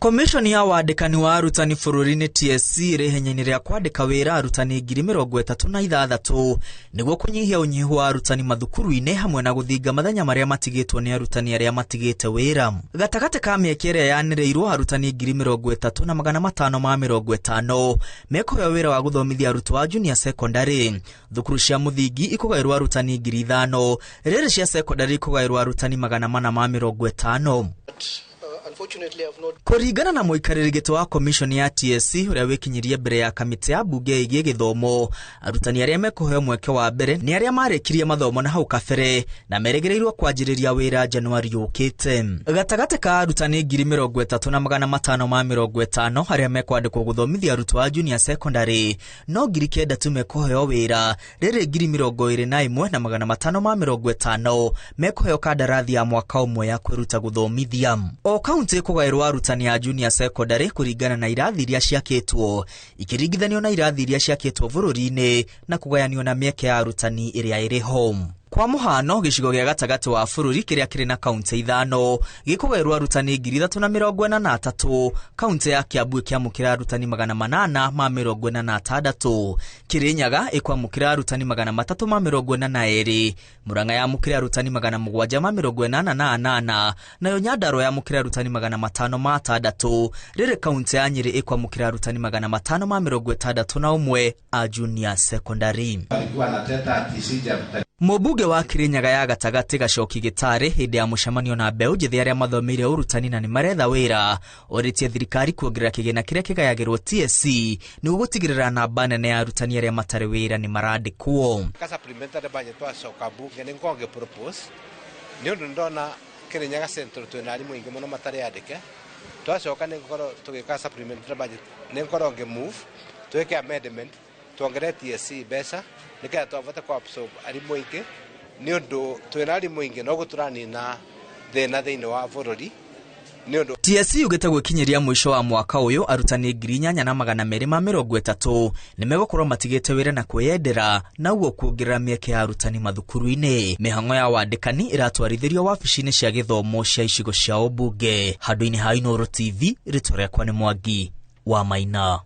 Commission ya wandikani wa arutani bururi-ini TSC irehenyaini ria kwandika wira arutani 36,000 niguo kunyihia unyihu wa arutani mathukuru-ini hamwe na guthinga mathenya maria matigitwo ni arutani aria matigite wira. Gatagati ka miaka iria yanireirwo arutani 30,550 mekuheo wira wa guthomithia arutwo a junior secondary. Thukuru cia muthingi ikugairwo arutani 5,000, riri cia secondary ikugairwo arutani 450. Kuringana na muikariri gito wa commission ya TSC uria wikinyirie mbere ya kamiti ya bunge igie githomo, arutani aria mekuheo mweke wa mbere ni aria marekirie mathomo na hau kabere na meregereirwo kwanjiriria wira Januari yukite. Gatagati ka arutani 30,550 aria mekwandikwo guthomithia arutwo a junior secondary, no 9,000 tu mekuheo wira, riri 21,550 mekuheo kandarathi ya mwaka umwe ya kwiruta guthomithia. O kaunti kugairwo arutani a junior secondary kuringana na irathi iria ciakitwo, ikiringithanio na irathi iria ciakitwo bururi-ini na kugayanio na mieke ya arutani iria iri home. Kwa muhano, gicigo gia gatagati wa bururi kiria kiri na kaunti 5 gikugairwo arutani 3,043, kaunti ya Kiambu ikiamukira arutani 846, Kirinyaga ikwamukira arutani 342, Murang'a yamukira arutani 788, nayo Nyandarua yamukira arutani 506, riri kaunti ya Nyeri ikwamukira arutani 561 a junior secondary. Mubuge wa Kirinyaga ya gatagati Gacoki Gitari hindi ya mucemanio na mbeu njithi aria mathomeire urutani na ni maretha wira, oritie thirikari kuongerera kigina kiria kigayagirwo TSC ni gutigirira namba nene ya arutani aria matari wira ni marandikwo. Supplementary budget twa coka bunge ni ngonge propose ni undu ndona Kirinyaga Central twina arimu ingi muno matari andike, twacoka ni ngoro tugika supplementary budget ni ngoro nge move tweke amendment tuongere TSC mbeca nikia twavota kwa absorb arimu ingi ni undu twina arimu ingi no guturanina thina thiini wa bururi. TSC ugete gwikinyiria mwisho wa mwaka uyu arutani 8,230 nimegukorwo matigite wira na kwiyendera na uguo kuongerera mieke ya arutani mathukuru-ini. Mihango ya wandikani iratwarithirio wabici-ini cia githomo cia icigo cia ubunge. Handu-ini ha Inooro TV, ritwa riakwa ni Mwangi wa Maina.